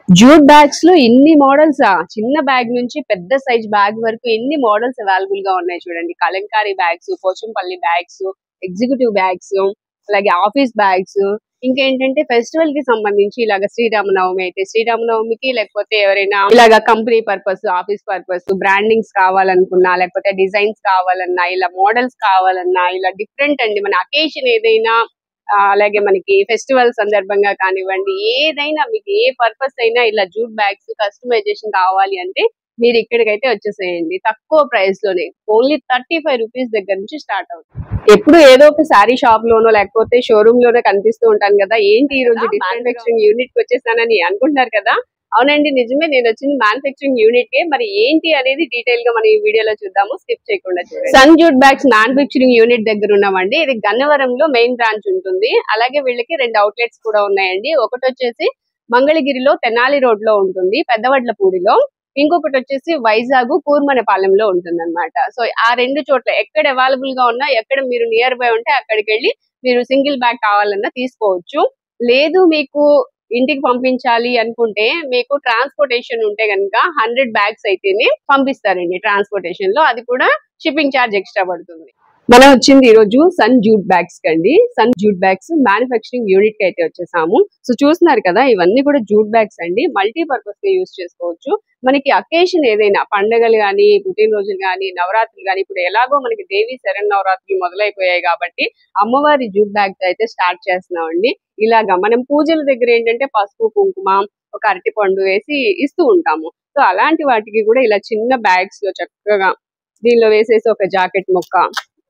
Jute bags లో ఇన్ని models, చిన్న బ్యాగ్ నుంచి పెద్ద సైజ్ బ్యాగ్ వరకు ఎన్ని మోడల్స్ అవైలబుల్ గా ఉన్నాయి చూడండి. Kalamkari bags, Pochampally bags, executive bags, అలాగే ఆఫీస్ బ్యాగ్స్. ఇంకేంటంటే ఫెస్టివల్ కి సంబంధించి ఇలాగ శ్రీరామనవమి అయితే శ్రీరామనవమికి, లేకపోతే ఎవరైనా ఇలాగ company purpose, office purpose, brandings కావాలనుకున్నా, లేకపోతే డిజైన్స్ కావాలన్నా, ఇలా మోడల్స్ కావాలన్నా, ఇలా డిఫరెంట్ అండి. మన అకేషన్ ఏదైనా, అలాగే మనకి ఫెస్టివల్ సందర్భంగా కానివ్వండి, ఏదైనా మీకు ఏ పర్పస్ అయినా ఇలా జూట్ బ్యాగ్స్ కస్టమైజేషన్ కావాలి అంటే మీరు ఇక్కడికైతే వచ్చేసేయండి. తక్కువ ప్రైస్ లోనే, ఓన్లీ 35 రూపీస్ దగ్గర నుంచి స్టార్ట్ అవుతుంది. ఎప్పుడు ఏదో ఒక శారీ షాప్ లోనో లేకపోతే షోరూమ్ లోనో కనిపిస్తూ ఉంటాను కదా, ఏంటి ఈ రోజు మ్యానుఫ్యాక్చరింగ్ యూనిట్ కి వచ్చేసానని అనుకుంటున్నారు కదా. అవునండి, నిజమే, నేను వచ్చింది మ్యానుఫ్యాక్చరింగ్ యూనిట్ కే. మరి ఏంటి అనేది డీటెయిల్ గా మనం ఈ వీడియోలో చూద్దాము, స్కిప్ చేయకుండా. Sun Jute bags manufacturing unit దగ్గర ఉన్నామండి. ఇది గన్నవరంలో మెయిన్ బ్రాంచ్ ఉంటుంది. అలాగే వీళ్ళకి 2 అవుట్లెట్స్ కూడా ఉన్నాయండి. ఒకటి వచ్చేసి మంగళగిరిలో తెనాలి రోడ్ లో ఉంటుంది, పెద్దవడ్లపూడిలో. ఇంకొకటి వచ్చేసి వైజాగ్ కూర్మనపాలెంలో ఉంటుంది అనమాట. సో ఆ 2 చోట్ల ఎక్కడ అవైలబుల్ గా ఉన్నా, ఎక్కడ మీరు నియర్ బై ఉంటే అక్కడికి వెళ్ళి మీరు సింగిల్ బ్యాగ్ కావాలన్నా తీసుకోవచ్చు. లేదు మీకు ఇంటికి పంపించాలి అనుకుంటే, మీకు ట్రాన్స్పోర్టేషన్ ఉంటే కనుక 100 బ్యాగ్స్ అయితేనే పంపిస్తారండి ట్రాన్స్పోర్టేషన్ లో. అది కూడా షిప్పింగ్ ఛార్జ్ ఎక్స్ట్రా పడుతుంది. మనం వచ్చింది ఈ రోజు సన్ జూట్ బ్యాగ్స్ కండి. Sun Jute bags manufacturing unit కి అయితే వచ్చేసాము. సో చూస్తున్నారు కదా, ఇవన్నీ కూడా జూట్ బ్యాగ్స్ అండి. మల్టీపర్పస్ గా యూజ్ చేసుకోవచ్చు. మనకి అకేషన్ ఏదైనా, పండగలు గానీ, పుట్టినరోజులు గానీ, నవరాత్రులు గానీ, ఇప్పుడు ఎలాగో మనకి దేవి శరణ్ నవరాత్రులు మొదలైపోయాయి కాబట్టి అమ్మవారి జూట్ బ్యాగ్స్ అయితే స్టార్ట్ చేస్తున్నామండి. ఇలాగా మనం పూజల దగ్గర ఏంటంటే పసుపు, కుంకుమ, ఒక అరటి పండు వేసి ఇస్తూ ఉంటాము. సో అలాంటి వాటికి కూడా ఇలా చిన్న బ్యాగ్స్ లో చక్కగా దీనిలో వేసేసి ఒక జాకెట్ మొక్క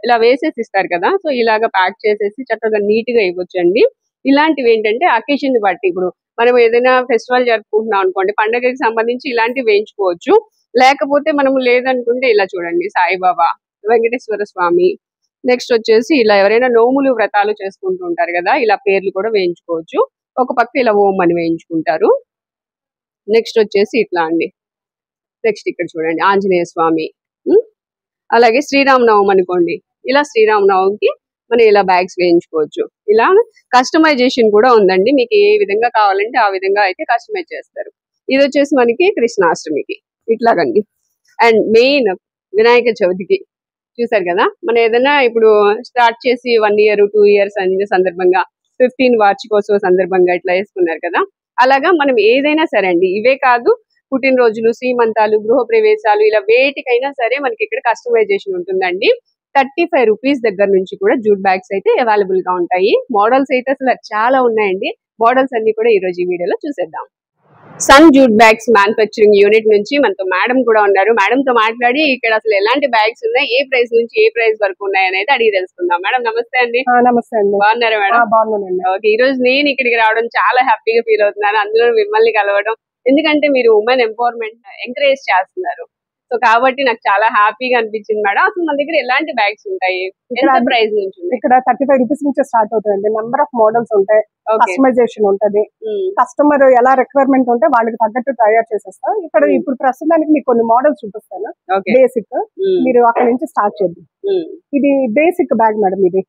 ఇలా వేసేసి ఇస్తారు కదా. సో ఇలాగా ప్యాక్ చేసేసి చక్కగా నీట్ గా ఇవ్వచ్చండి. ఇలాంటివి ఏంటంటే అకేషన్ ని బట్టి, ఇప్పుడు మనం ఏదైనా ఫెస్టివల్ జరుపుకుంటున్నాం అనుకోండి, పండుగకి సంబంధించి ఇలాంటివి వేయించుకోవచ్చు. లేకపోతే మనం లేదనుకుంటే ఇలా చూడండి, సాయిబాబా, వెంకటేశ్వర స్వామి, నెక్స్ట్ వచ్చేసి ఇలా ఎవరైనా నోములు వ్రతాలు చేసుకుంటూ ఉంటారు కదా, ఇలా పేర్లు కూడా వేయించుకోవచ్చు. ఒక పక్క ఇలా ఓం అని వేయించుకుంటారు. నెక్స్ట్ వచ్చేసి ఇట్లా అండి. నెక్స్ట్ ఇక్కడ చూడండి, ఆంజనేయ స్వామి. అలాగే శ్రీరామనవమి అనుకోండి, ఇలా శ్రీరామనవమికి మనం ఇలా బ్యాగ్స్ వేయించుకోవచ్చు. ఇలా కస్టమైజేషన్ కూడా ఉందండి. మీకు ఏ విధంగా కావాలంటే ఆ విధంగా అయితే కస్టమైజ్ చేస్తారు. ఇది వచ్చేసి మనకి కృష్ణాష్టమికి ఇట్లాగండి. అండ్ మెయిన్ వినాయక చవితికి చూసారు కదా, మనం ఏదైనా ఇప్పుడు స్టార్ట్ చేసి 1 year 2 years అనే సందర్భంగా, 15 వార్షికోత్సవ సందర్భంగా ఇట్లా వేసుకున్నారు కదా, అలాగా మనం ఏదైనా సరే అండి, ఇవే కాదు, పుట్టినరోజులు, శ్రీమంతాలు, గృహ ప్రవేశాలు, ఇలా వేటికైనా సరే మనకి ఇక్కడ కస్టమైజేషన్ ఉంటుందండి. 35 రూపీస్ దగ్గర నుంచి కూడా జూట్ బ్యాగ్స్ అయితే అవైలబుల్ గా ఉంటాయి. మోడల్స్ అయితే అసలు చాలా ఉన్నాయండి. మోడల్స్ అన్ని కూడా ఈ రోజు ఈ వీడియోలో చూసేద్దాం. Sun Jute bags manufacturing unit నుంచి మనతో మేడం కూడా ఉన్నారు. మేడం తో మాట్లాడి ఇక్కడ అసలు ఎలాంటి బ్యాగ్స్ ఉన్నాయి, ఏ ప్రైస్ నుంచి ఏ ప్రైస్ వరకు ఉన్నాయి అనేది అడిగి తెలుసుకుందాం. మేడం నమస్తే అండి. నమస్తే అండి. బాగున్నారా మేడం? బాగున్నానండి. ఓకే, ఈ రోజు నేను ఇక్కడికి రావడం చాలా హ్యాపీగా ఫీల్ అవుతున్నాను, అందులో మిమ్మల్ని కలవడం. ఎందుకంటే మీరు ఉమెన్ ఎంపవర్మెంట్ ఎంకరేజ్ చేస్తున్నారు. సో కాబట్టి నాకు చాలా హ్యాపీగా అనిపించింది మేడం. అసలు మన దగ్గర ఎలాంటి బ్యాగ్స్ ఉంటాయి, ఎంత ప్రైస్ నుంచి? ఇక్కడ 35 రూపీస్ నుంచి స్టార్ట్ అవుతుంది. నెంబర్ ఆఫ్ మోడల్స్ ఉంటాయి, కస్టమైజేషన్ ఉంటది. కస్టమర్ ఎలా రిక్వైర్మెంట్ ఉంటే వాళ్ళకి తగ్గట్టు తయారు చేసేస్తాం. ఇక్కడ ఇప్పుడు ప్రస్తుతానికి మీకు కొన్ని మోడల్స్ చూపిస్తాను. బేసిక్ మీరు అక్కడ నుంచి స్టార్ట్ చేద్దాం. ఇది బేసిక్ బ్యాగ్ మేడం. ఇది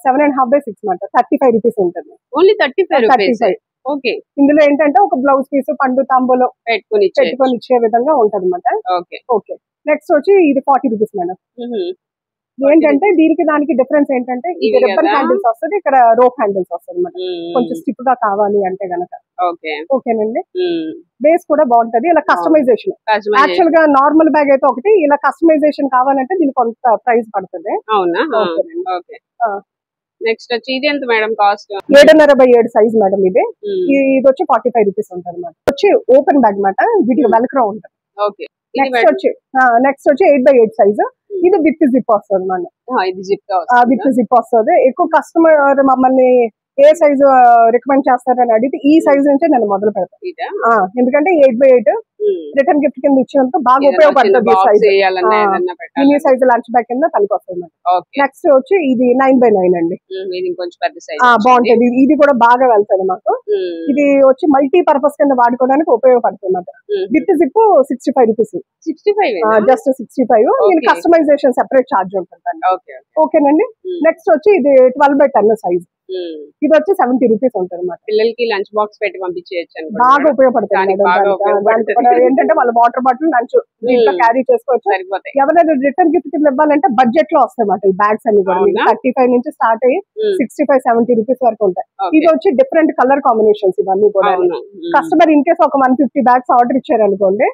7.5 by 6 మాట 35 రూపీస్ ఉంటుంది. ఓన్లీ 35. ఓకే, ఇందులో ఏంటంటే ఒక బ్లౌజ్ పీస్, పండు తాంబూలో పెట్టుకొని ఇచ్చే విధంగా ఉంటది అనమాట. ఓకే, నెక్స్ట్ వచ్చి ఇది 40 రూపీస్ మేడం. ఏంటంటే దీనికి దానికి డిఫరెన్స్ ఏంటంటే ఇది రిబ్బన్ హ్యాండిల్స్ వస్తుంది, ఇక్కడ రోప్ హ్యాండిల్స్ వస్తుంది అనమాట. కొంచెం స్టిప్ గా కావాలి అంటే గనక. ఓకేనండి. బేస్ కూడా బాగుంటది. ఇలా కస్టమైజేషన్, యాక్చువల్ గా నార్మల్ బ్యాగ్ అయితే ఒకటి, ఇలా కస్టమైజేషన్ కావాలంటే దీనికి కొంత ప్రైస్ పడుతుంది. అవునా? నెక్స్ట్ వచ్చి ఇది ఎంత madam cost? 7.5 by 7 size madam. ఇది వచ్చి 45 రూపీస్ ఉంటుంది అనమాట. వచ్చి ఓపెన్ బ్యాగ్ మాట, వీటికి వెల్క్రో ఉంటుంది. నెక్స్ట్ వచ్చి 8 by 8 సైజ్. ఇది విత్ జిప్ వస్తుంది అనమాట. విత్ జిప్ వస్తుంది. ఎక్కువ కస్టమర్ మమ్మల్ని ఏ సైజ్ రికమెండ్ చేస్తారని అడిగితే ఈ సైజ్ నుంచే నేను మొదలు పెడతాను. ఎందుకంటే 8 by 8 రిటర్న్ గిఫ్ట్ కింద ఇచ్చినందుకు బాగా ఉపయోగపడుతుంది. ఈ సైజ్ లంచ్ బ్యాగ్ కింద పనికి వస్తుంది. నెక్స్ట్ వచ్చి ఇది 9 by 9 అండి. బాగుంటుంది. ఇది కూడా బాగా వెళ్తుంది మాకు. ఇది వచ్చి మల్టీ పర్పస్ కింద వాడుకోవడానికి ఉపయోగపడుతుంది అన్నమాట. With zip 65 rupees. జస్ట్ 65. దీని కస్టమైజేషన్ సెపరేట్ ఛార్జ్ ఉంటుంది. ఓకేనండి. నెక్స్ట్ వచ్చి ఇది 12 by 10 సైజ్. ఇది వచ్చి 70 రూపీస్ ఉంటుంది అన్నమాట. పిల్లలకి లంచ్ బాక్స్ పెట్టి పంపించేయచ్చు, బాగా ఉపయోగపడుతుంది. ఏంటంటే వాళ్ళ వాటర్ బాటిల్ లంచ్ దీంట్లో క్యారీ చేసుకోవచ్చు. ఎవరైనా రిటర్న్ గిఫ్ట్ కింద ఇవ్వాలంటే బడ్జెట్ లో వస్తాయి అన్నమాట ఈ బ్యాగ్స్ అన్ని కూడా. 35 నుంచి స్టార్ట్ అయ్యి 65-70 రూపీస్ వరకు ఉంటాయి. ఇది వచ్చి డిఫరెంట్ కలర్ కాంబినేషన్స్ ఇవన్నీ కూడా. కస్టమర్ ఇన్ కేస్ ఒక 150 బ్యాగ్స్ ఆర్డర్ ఇచ్చారు అనుకోండి,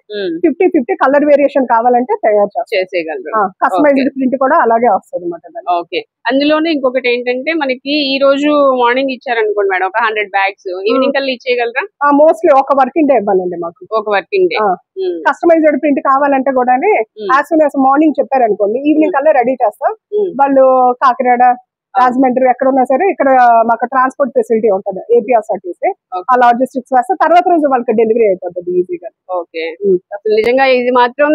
50-50 కలర్ వేరియేషన్ కావాలంటే తయారు చేసేయగలరు. కస్టమైజ్డ్ ప్రింట్ కూడా అలాగే వస్తుంది అన్నమాట. ఓకే. అందులోనే ఇంకొకటి ఏంటంటే మనకి ఈ రోజు మార్నింగ్ ఇచ్చారనుకోండి మేడం ఒక 100 బ్యాగ్స్, ఈవినింగ్ కల్లా ఇచ్చేయగలరా? మోస్ట్లీ ఒక వర్కింగ్ డే ఇవ్వాలండి మాకు. ఒక వర్కింగ్ డే. కస్టమైజ్డ్ ప్రింట్ కావాలంటే కూడా యాజ్ సూన్ యాజ్ మార్నింగ్ చెప్పారనుకోండి, ఈవినింగ్ కల్లా రెడీ చేస్తాం. వాళ్ళు కాకినాడ, రాజమండ్రి ఎక్కడ ఉన్నా సరే ఇక్కడ మాకు ట్రాన్స్పోర్ట్ ఫెసిలిటీ ఉంటుంది, ఏపీఎస్ఆర్టీసీ. ఆ లాజిస్టిక్స్ వేస్తే తర్వాత రోజు వాళ్ళకి డెలివరీ అయిపోతుంది ఈజీగా. ఓకే. అసలు నిజంగా ఇది మాత్రం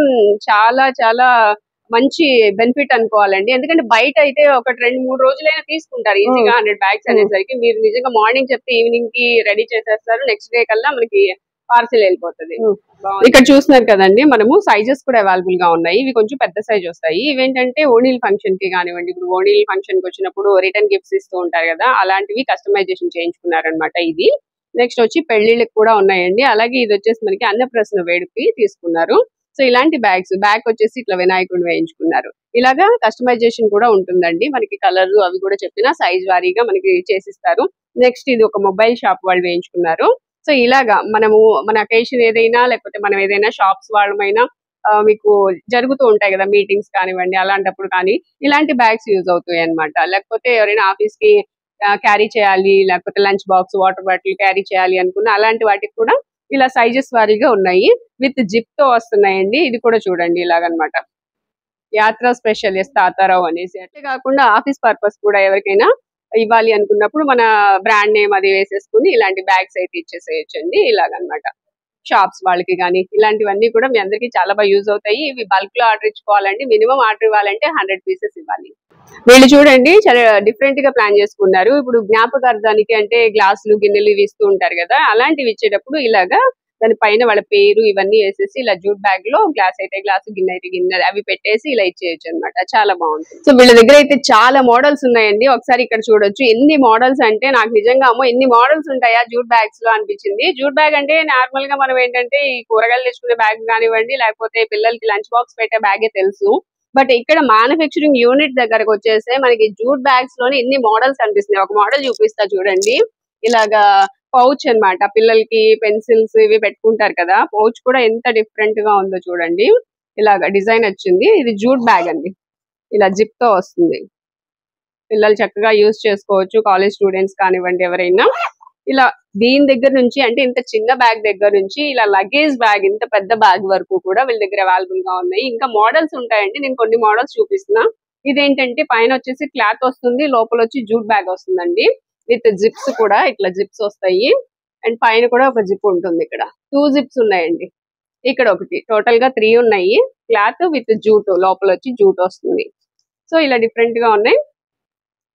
చాలా చాలా మంచి బెనిఫిట్ అనుకోవాలండి. ఎందుకంటే బయట అయితే ఒక 2-3 రోజులైనా తీసుకుంటారు ఈజీగా 100 బ్యాగ్స్ అనేసరికి. మీరు నిజంగా మార్నింగ్ చెప్తే ఈవినింగ్ కి రెడీ చేసేస్తారు, నెక్స్ట్ డే కల్లా మనకి పార్సిల్ వెళ్ళిపోతుంది. ఇక్కడ చూస్తున్నారు కదండి, మనము సైజెస్ కూడా అవైలబుల్ గా ఉన్నాయి. ఇవి కొంచెం పెద్ద సైజ్ వస్తాయి. ఇవేంటంటే ఓణీల్ ఫంక్షన్ కి కానివ్వండి, ఇప్పుడు ఓణీల్ ఫంక్షన్ కి వచ్చినప్పుడు రిటర్న్ గిఫ్ట్స్ ఇస్తూ ఉంటారు కదా, అలాంటివి కస్టమైజేషన్ చేయించుకున్నారనమాట ఇది. నెక్స్ట్ వచ్చి పెళ్లిళ్ళకి కూడా ఉన్నాయండి. అలాగే ఇది వచ్చేసి మనకి అన్నప్రసన్న వేడుకి తీసుకున్నారు. సో ఇలాంటి బ్యాగ్స్, బ్యాగ్ వచ్చేసి ఇట్లా వినాయకుడిని వేయించుకున్నారు. ఇలాగా కస్టమైజేషన్ కూడా ఉంటుందండి. మనకి కలర్ అవి కూడా చెప్పిన సైజ్ వారీగా మనకి చేసిస్తారు. నెక్స్ట్ ఇది ఒక మొబైల్ షాప్ వాళ్ళు వేయించుకున్నారు. సో ఇలాగా మనము మన అకేషన్ ఏదైనా లేకపోతే మనం ఏదైనా షాప్స్ వాళ్ళమైనా మీకు జరుగుతూ ఉంటాయి కదా మీటింగ్స్ కానివ్వండి, అలాంటప్పుడు కానీ ఇలాంటి బ్యాగ్స్ యూజ్ అవుతాయి అనమాట. లేకపోతే ఎవరైనా ఆఫీస్ కి క్యారీ చేయాలి, లేకపోతే lunch box, water bottle carry చేయాలి అనుకున్న అలాంటి వాటికి కూడా ఇలా సైజెస్ వారీగా ఉన్నాయి. విత్ జిప్ తో వస్తున్నాయండి. ఇది కూడా చూడండి ఇలాగనమాట, యాత్ర స్పెషలిస్ట్ తాతారావు అనేసి. అట్లే కాకుండా ఆఫీస్ పర్పస్ కూడా ఎవరికైనా ఇవ్వాలి అనుకున్నప్పుడు మన బ్రాండ్ నేమ్ అది వేసేసుకుని ఇలాంటి బ్యాగ్స్ అయితే ఇచ్చేసేయచ్చండి. ఇలాగనమాట షాప్స్ వాళ్ళకి కానీ ఇలాంటివన్నీ కూడా మీ అందరికి చాలా బాగా యూజ్ అవుతాయి. ఇవి బల్క్ లో ఆర్డర్ ఇచ్చుకోవాలండి. మినిమం ఆర్డర్ ఇవ్వాలంటే 100 పీసెస్ ఇవ్వాలి. వీళ్ళు చూడండి చాలా డిఫరెంట్ గా ప్లాన్ చేసుకున్నారు. ఇప్పుడు జ్ఞాపకార్థానికి అంటే గ్లాసులు, గిన్నెలు ఇవి ఇస్తూ ఉంటారు కదా, అలాంటివి ఇచ్చేటప్పుడు ఇలాగా దాని పైన వాళ్ళ పేరు ఇవన్నీ వేసేసి ఇలా జూట్ బ్యాగ్ లో గ్లాస్ అయితే గ్లాస్, గిన్నె అయితే గిన్నె అవి పెట్టేసి ఇలా ఇచ్చేయచ్చు అనమాట. చాలా బాగుంటుంది. సో వీళ్ళ దగ్గర అయితే చాలా మోడల్స్ ఉన్నాయండి. ఒకసారి ఇక్కడ చూడొచ్చు ఎన్ని మోడల్స్ అంటే నాకు నిజంగా అమ్మో ఎన్ని మోడల్స్ ఉంటాయా జూట్ బ్యాగ్స్ లో అనిపించింది. జూట్ బ్యాగ్ అంటే నార్మల్ గా మనం ఏంటంటే ఈ కూరగాయలు తెచ్చుకునే బ్యాగ్ కానివ్వండి, లేకపోతే పిల్లలకి లంచ్ బాక్స్ పెట్టే బ్యాగే తెలుసు. బట్ ఇక్కడ మ్యానుఫ్యాక్చరింగ్ యూనిట్ దగ్గరకు వచ్చేస్తే మనకి జూట్ బ్యాగ్స్ లోనే ఎన్ని మోడల్స్ కనిపిస్తున్నాయి. ఒక మోడల్ చూపిస్తా చూడండి. ఇలాగా పౌచ్ అన్నమాట, పిల్లలకి పెన్సిల్స్ ఇవి పెట్టుకుంటారు కదా, పౌచ్ కూడా ఎంత డిఫరెంట్ గా ఉందో చూడండి. ఇలాగా డిజైన్ వచ్చింది. ఇది జూట్ బ్యాగ్ అండి, ఇలా జిప్ తో వస్తుంది. పిల్లలు చక్కగా యూజ్ చేసుకోవచ్చు, కాలేజ్ స్టూడెంట్స్ కానివ్వండి ఎవరైనా. ఇలా దీని దగ్గర నుంచి అంటే ఇంత చిన్న బ్యాగ్ దగ్గర నుంచి ఇలా లగేజ్ బ్యాగ్ ఇంత పెద్ద బ్యాగ్ వరకు కూడా వీళ్ళ దగ్గర అవైలబుల్ గా ఉన్నాయి. ఇంకా మోడల్స్ ఉంటాయండి, నేను కొన్ని మోడల్స్ చూపిస్తున్నా. ఇదేంటంటే పైన వచ్చేసి క్లాత్ వస్తుంది, లోపల వచ్చి జూట్ బ్యాగ్ వస్తుందండి. విత్ జిప్స్ కూడా ఇట్లా జిప్స్ వస్తాయి. అండ్ పైన కూడా ఒక జిప్ ఉంటుంది. ఇక్కడ 2 జిప్స్ ఉన్నాయండి, ఇక్కడ ఒకటి, టోటల్ గా 3 ఉన్నాయి. క్లాత్ విత్ జూట్, లోపల వచ్చి జూట్ వస్తుంది. సో ఇలా డిఫరెంట్ గా ఉన్నాయి.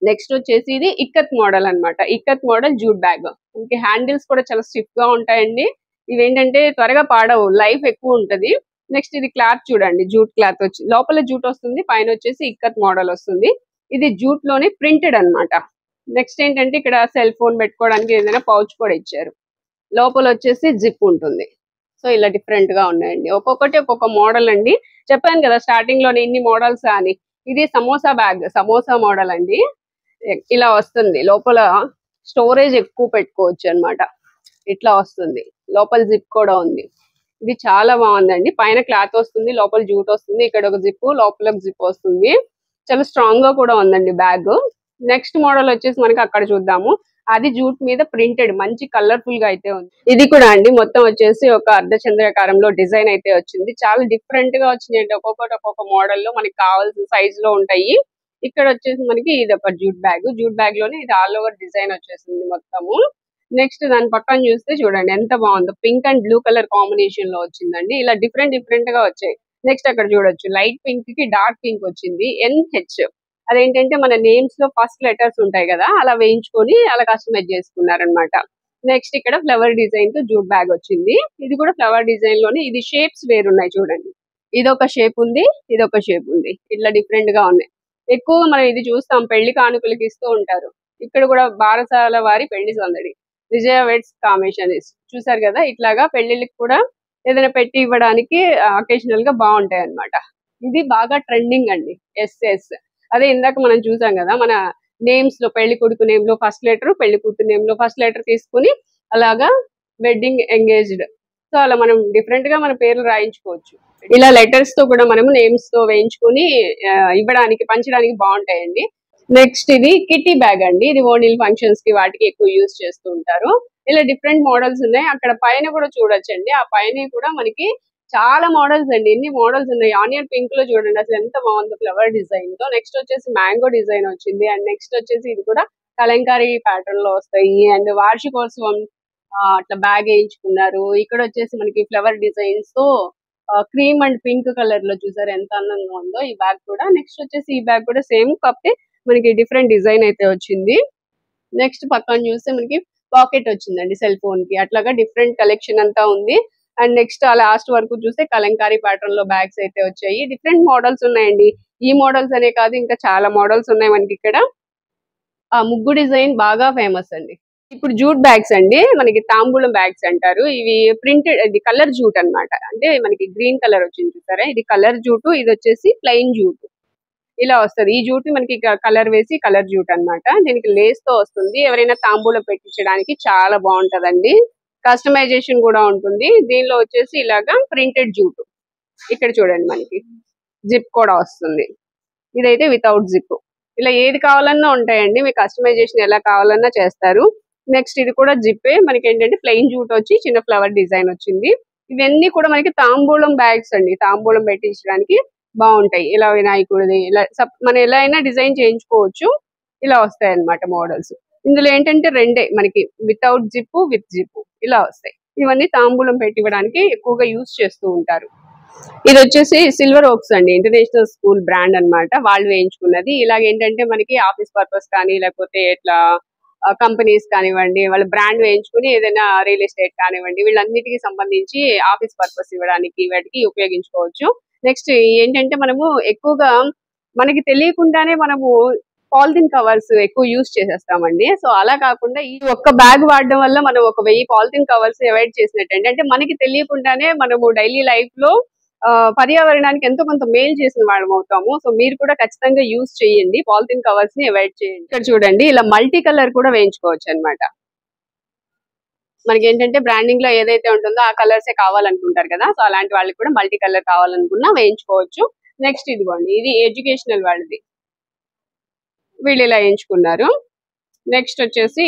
నెక్స్ట్ వచ్చేసి ఇది ఇక్కత్ మోడల్ అన్నమాట. Ikat model jute bag. ఇంకే హ్యాండిల్స్ కూడా చాలా స్టిఫ్ గా ఉంటాయండి. ఇవేంటంటే త్వరగా పాడవు, లైఫ్ ఎక్కువ ఉంటది. నెక్స్ట్ ఇది క్లాత్ చూడండి, జూట్ క్లాత్ వచ్చి లోపల జూట్ వస్తుంది, పైన వచ్చేసి ఇక్కత్ మోడల్ వస్తుంది. ఇది జూట్ లోనే ప్రింటెడ్ అన్నమాట. నెక్స్ట్ ఏంటంటే ఇక్కడ సెల్ ఫోన్ పెట్టుకోవడానికి ఏదైనా పౌచ్ కూడా ఇచ్చారు. లోపల వచ్చేసి జిప్ ఉంటుంది. సో ఇలా డిఫరెంట్ గా ఉన్నాయండి. ఒక్కొక్కటి ఒక్కొక్క మోడల్ అండి. చెప్పాను కదా స్టార్టింగ్ లోనే ఇన్ని మోడల్స్ అని. ఇది సమోసా బ్యాగ్, సమోసా మోడల్ అండి. ఇలా వస్తుంది, లోపల స్టోరేజ్ ఎక్కువ పెట్టుకోవచ్చు అన్నమాట. ఇట్లా వస్తుంది, లోపల జిప్ కూడా ఉంది. ఇది చాలా బాగుందండి. పైన క్లాత్ వస్తుంది, లోపల జూట్ వస్తుంది. ఇక్కడ ఒక జిప్, లోపల ఒక జిప్ వస్తుంది. చాలా స్ట్రాంగ్ గా కూడా ఉందండి బ్యాగ్. నెక్స్ట్ మోడల్ వచ్చేసి మనకి అక్కడ చూద్దాము. అది జూట్ మీద ప్రింటెడ్, మంచి కలర్ఫుల్ గా అయితే ఉంది. ఇది కూడా అండి మొత్తం వచ్చేసి ఒక అర్ధచంద్రాకారంలో డిజైన్ అయితే వచ్చింది. చాలా డిఫరెంట్ గా వచ్చినాయి. ఒక్కొక్కటి ఒక్కొక్క మోడల్ లో మనకి కావాల్సిన సైజ్ లో ఉంటాయి. ఇక్కడ వచ్చేసి మనకి ఇది ఒక జూట్ బ్యాగ్. జూట్ బ్యాగ్ లోనే ఇది ఆల్ ఓవర్ డిజైన్ వచ్చేసింది మొత్తము. నెక్స్ట్ దాని పక్కన చూస్తే చూడండి ఎంత బాగుందో, pink and blue colour combination లో వచ్చిందండి. ఇలా డిఫరెంట్ డిఫరెంట్ గా వచ్చాయి. నెక్స్ట్ అక్కడ చూడొచ్చు లైట్ పింక్ కి డార్క్ పింక్ వచ్చింది. NH అదేంటంటే మన నేమ్స్ లో ఫస్ట్ లెటర్స్ ఉంటాయి కదా, అలా వేయించుకొని అలా కస్టమైజ్ చేసుకున్నారనమాట. నెక్స్ట్ ఇక్కడ ఫ్లవర్ డిజైన్ తో జూట్ బ్యాగ్ వచ్చింది. ఇది కూడా ఫ్లవర్ డిజైన్ లోనే, ఇది షేప్స్ వేరున్నాయి చూడండి. ఇదొక షేప్ ఉంది, ఇదొక షేప్ ఉంది. ఇట్లా డిఫరెంట్ గా ఉన్నాయి. ఎక్కువ మనం ఇది చూస్తాం, పెళ్లి కానుకలకి ఇస్తూ ఉంటారు. ఇక్కడ కూడా బారసాల వారి పెళ్లి సందడి, విజయ వెడ్స్ కాంబినేషన్ చూసారు కదా. ఇట్లాగా పెళ్లిళ్ళకి కూడా ఏదైనా పెట్టి ఇవ్వడానికి అకేషనల్ గా బాగుంటాయి అన్నమాట. ఇది బాగా ట్రెండింగ్ అండి. ఎస్ఎస్ అదే ఇందాక మనం చూసాం కదా, మన నేమ్స్ లో పెళ్లి కొడుకు నేమ్ లో ఫస్ట్ లెటర్, పెళ్లి కూతురు నేమ్ లో ఫస్ట్ లెటర్ తీసుకుని అలాగా వెడ్డింగ్ ఎంగేజ్డ్, సో అలా మనం డిఫరెంట్ గా మన పేర్లు రాయించుకోవచ్చు. ఇలా లెటర్స్ తో కూడా మనము నేమ్స్ తో వేయించుకుని ఇవ్వడానికి పంచడానికి బాగుంటాయండి. నెక్స్ట్ ఇది కిట్టి బ్యాగ్ అండి. ఇది ఓనిల్ ఫంక్షన్స్ కి వాటికి ఎక్కువ యూజ్ చేస్తూ ఉంటారు. ఇలా డిఫరెంట్ మోడల్స్ ఉన్నాయి. అక్కడ పైన కూడా చూడొచ్చండి. ఆ పైన కూడా మనకి చాలా మోడల్స్ అండి. ఎన్ని మోడల్స్ ఉన్నాయి. ఆనియన్ పింక్ లో చూడండి అసలు ఎంత బాగుంది ఫ్లవర్ డిజైన్ తో. నెక్స్ట్ వచ్చేసి మ్యాంగో డిజైన్ వచ్చింది. అండ్ నెక్స్ట్ వచ్చేసి ఇది కూడా కలంకారీ ప్యాటర్న్ లో వస్తాయి. అండ్ వార్షికోత్సవం అట్లా బ్యాగ్ వేయించుకున్నారు. ఇక్కడ వచ్చేసి మనకి ఫ్లవర్ డిజైన్స్ తో క్రీమ్ అండ్ పింక్ కలర్ లో చూసారు ఎంత అందంగా ఉందో ఈ బ్యాగ్ కూడా. నెక్స్ట్ వచ్చేసి ఈ బ్యాగ్ కూడా సేమ్, కాకపోతే మనకి డిఫరెంట్ డిజైన్ అయితే వచ్చింది. నెక్స్ట్ పక్కన చూస్తే మనకి పాకెట్ వచ్చిందండి సెల్ ఫోన్ కి. అట్లాగా డిఫరెంట్ కలెక్షన్ అంతా ఉంది. అండ్ నెక్స్ట్ ఆ లాస్ట్ వరకు చూస్తే కలంకారీ ప్యాటర్న్ లో బ్యాగ్స్ అయితే వచ్చాయి. డిఫరెంట్ మోడల్స్ ఉన్నాయండి. ఈ మోడల్స్ అనే కాదు, ఇంకా చాలా మోడల్స్ ఉన్నాయి మనకి ఇక్కడ. ఆ ముగ్గు డిజైన్ బాగా ఫేమస్ అండి. ఇప్పుడు జూట్ బ్యాగ్స్ అండి, మనకి తాంబూలం బ్యాగ్స్ అంటారు. ఇవి ప్రింటెడ్, ఇది కలర్ జూట్ అన్నమాట. అంటే మనకి గ్రీన్ కలర్ వచ్చింది చూసారా, ఇది కలర్ జూట్. ఇది వచ్చేసి ప్లెయిన్ జూట్ ఇలా వస్తుంది. ఈ జూట్ మనకి కలర్ వేసి కలర్ జూట్ అన్నమాట. దీనికి లేస్ తో వస్తుంది. ఎవరైనా తాంబూలం పెట్టించడానికి చాలా బాగుంటదండి. కస్టమైజేషన్ కూడా ఉంటుంది. దీనిలో వచ్చేసి ఇలాగా ప్రింటెడ్ జూట్. ఇక్కడ చూడండి మనకి జిప్ కూడా వస్తుంది. ఇదైతే వితౌట్ జిప్. ఇలా ఏది కావాలన్నా ఉంటాయండి. మీకు కస్టమైజేషన్ ఎలా కావాలన్నా చేస్తారు. నెక్స్ట్ ఇది కూడా జిప్పే. మనకి ఏంటంటే ప్లెయిన్ జూట్ వచ్చి చిన్న ఫ్లవర్ డిజైన్ వచ్చింది. ఇవన్నీ కూడా మనకి తాంబూలం బ్యాగ్స్ అండి. తాంబూలం పెట్టించడానికి బాగుంటాయి. ఇలా వినాయకుడిది ఇలా మనం ఎలా అయినా డిజైన్ చేయించుకోవచ్చు. ఇలా వస్తాయి అన్నమాట మోడల్స్. ఇందులో ఏంటంటే రెండే మనకి, వితౌట్ జిప్, విత్ జిప్ ఇలా వస్తాయి. ఇవన్నీ తాంబూలం పెట్టివ్వడానికి ఎక్కువగా యూజ్ చేస్తూ ఉంటారు. ఇది వచ్చేసి సిల్వర్ ఓక్స్ అండి, ఇంటర్నేషనల్ స్కూల్ బ్రాండ్ అన్నమాట. వాళ్ళు వేయించుకున్నది. ఇలాగేంటంటే మనకి ఆఫీస్ పర్పస్ కానీ లేకపోతే ఇట్లా కంపెనీస్ కానివ్వండి, వాళ్ళ బ్రాండ్ వేయించుకుని ఏదైనా రియల్ ఎస్టేట్ కానివ్వండి, వీళ్ళన్నిటికి సంబంధించి ఆఫీస్ పర్పస్ ఇవ్వడానికి వాటికి ఉపయోగించుకోవచ్చు. నెక్స్ట్ ఏంటంటే మనము ఎక్కువగా మనకి తెలియకుండానే మనము పాలిథిన్ కవర్స్ ఎక్కువ యూజ్ చేసేస్తామండి. సో అలా కాకుండా ఈ ఒక్క బ్యాగ్ వాడడం వల్ల మనం ఒక 1000 పాలిథిన్ కవర్స్ అవాయిడ్ చేసినట్టు. అంటే మనకి తెలియకుండానే మనము డైలీ లైఫ్ లో పర్యావరణానికి ఎంతో కొంత మేలు చేసిన వాళ్ళం అవుతాము. సో మీరు కూడా ఖచ్చితంగా యూజ్ చేయండి, పాలిథిన్ కవర్స్ ని అవాయిడ్ చేయండి. ఇక్కడ చూడండి ఇలా మల్టీ కలర్ కూడా వేయించుకోవచ్చు అన్నమాట. మనకి ఏంటంటే బ్రాండింగ్ లో ఏదైతే ఉంటుందో ఆ కలర్సే కావాలనుకుంటారు కదా, సో అలాంటి వాళ్ళకి కూడా మల్టీ కలర్ కావాలనుకున్నా వేయించుకోవచ్చు. నెక్స్ట్ ఇదిగోండి, ఇది ఎడ్యుకేషనల్ వాళ్ళది, వీళ్ళు ఇలా వేయించుకున్నారు. నెక్స్ట్ వచ్చేసి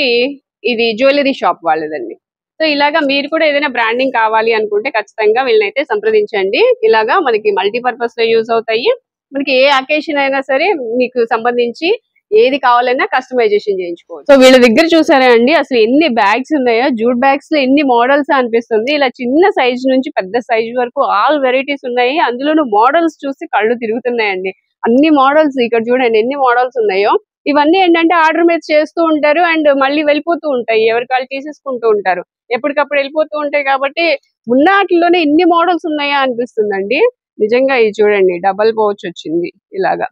ఇది జ్యువెలరీ షాప్ వాళ్ళదండి. సో ఇలాగా మీరు కూడా ఏదైనా బ్రాండింగ్ కావాలి అనుకుంటే ఖచ్చితంగా వీళ్ళనైతే సంప్రదించండి. ఇలాగా మనకి మల్టీపర్పస్ లో యూజ్ అవుతాయి. మనకి ఏ అకేషన్ అయినా సరే మీకు సంబంధించి ఏది కావాలన్నా కస్టమైజేషన్ చేయించుకోవచ్చు. సో వీళ్ళ దగ్గర చూసారా అండి అసలు ఎన్ని బ్యాగ్స్ ఉన్నాయో. జూట్ బ్యాగ్స్ లో ఎన్ని మోడల్స్ అనిపిస్తుంది. ఇలా చిన్న సైజ్ నుంచి పెద్ద సైజ్ వరకు ఆల్ వెరైటీస్ ఉన్నాయి. అందులోనూ మోడల్స్ చూసి కళ్ళు తిరుగుతున్నాయండి. అన్ని మోడల్స్ ఇక్కడ చూడండి ఎన్ని మోడల్స్ ఉన్నాయో. ఇవన్నీ ఏంటంటే ఆర్డర్ మీద చేస్తూ ఉంటారు అండ్ మళ్ళీ వెళ్ళిపోతూ ఉంటాయి. ఎవరికి వాళ్ళు తీసేసుకుంటూ ఉంటారు. ఎప్పటికప్పుడు వెళ్ళిపోతూ ఉంటాయి కాబట్టి ఉన్న వాటిలోనే ఇన్ని మోడల్స్ ఉన్నాయా అనిపిస్తుందండి. నిజంగా ఇది చూడండి, డబల్ పౌచ్ వచ్చింది ఇలాగా.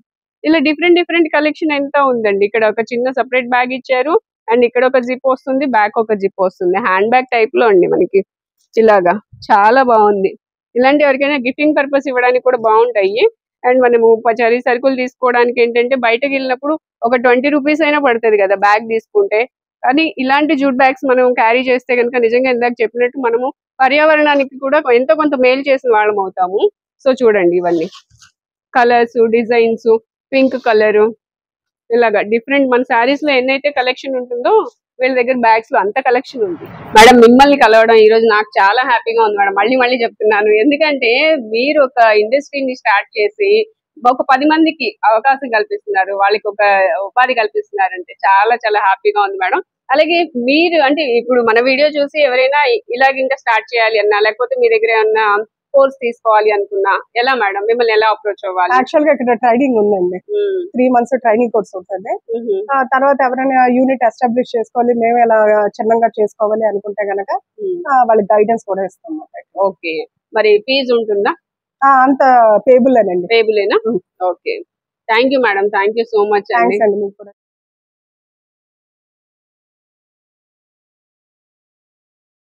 ఇలా డిఫరెంట్ డిఫరెంట్ కలెక్షన్ ఎంత ఉందండి. ఇక్కడ ఒక చిన్న సెపరేట్ బ్యాగ్ ఇచ్చారు అండ్ ఇక్కడ ఒక జిప్ వస్తుంది, బ్యాక్ ఒక జిప్ వస్తుంది. హ్యాండ్ బ్యాగ్ టైప్ లో అండి మనకి ఇలాగా. చాలా బాగుంది. ఇలాంటి ఎవరికైనా గిఫ్టింగ్ పర్పస్ ఇవ్వడానికి కూడా బాగుంటాయి. అండ్ మనము పచారీ సరుకులు తీసుకోవడానికి ఏంటంటే బయటకు వెళ్ళినప్పుడు ఒక 20 రూపీస్ అయినా పడుతుంది కదా బ్యాగ్ తీసుకుంటే. కానీ ఇలాంటి జూట్ బ్యాగ్స్ మనం క్యారీ చేస్తే కనుక నిజంగా ఇందాక చెప్పినట్టు మనము పర్యావరణానికి కూడా ఎంతో కొంత మేలు చేసిన వాళ్ళం అవుతాము. సో చూడండి ఇవన్నీ కలర్స్, డిజైన్స్, పింక్ కలర్ ఇలాగా డిఫరెంట్ మన శారీస్ లో ఎన్నైతే కలెక్షన్ ఉంటుందో వీళ్ళ దగ్గర బ్యాగ్స్ లో అంత కలెక్షన్ ఉంది. మేడం మిమ్మల్ని కలవడం ఈ రోజు నాకు చాలా హ్యాపీగా ఉంది మేడం. మళ్ళీ మళ్ళీ చెప్తున్నాను, ఎందుకంటే మీరు ఒక ఇండస్ట్రీని స్టార్ట్ చేసి ఒక 10 మందికి అవకాశం కల్పిస్తున్నారు, వాళ్ళకి ఒక ఉపాధి కల్పిస్తున్నారు అంటే చాలా చాలా హ్యాపీగా ఉంది మేడం. అలాగే మీరు అంటే ఇప్పుడు మన వీడియో చూసి ఎవరైనా ఇలాగ ఇంకా స్టార్ట్ చేయాలి అన్నా లేకపోతే మీ దగ్గర ఏమన్నా కోర్స్ తీసుకోవాలి అనుకున్నా ఎలా మేడం, మిమ్మల్ని ఎలా అప్రోచ్ అవ్వాలి? యాక్చువల్ గా ఇక్కడ ట్రైనింగ్ ఉందండి. 3 months ట్రైనింగ్ కోర్స్ ఉంటుంది. తర్వాత ఎవరైనా యూనిట్ ఎస్టాబ్లిష్ చేసుకోవాలి, మేము ఎలా చిన్నగా చేసుకోవాలి అనుకుంటే గనక వాళ్ళకి గైడెన్స్ కూడా ఇస్తాం. ఓకే, మరి ఫీజు ఉంటుందా? అంత పేబుల్ అండి. పేబులేనా? Okay, thank you madam, thank you so much అండి.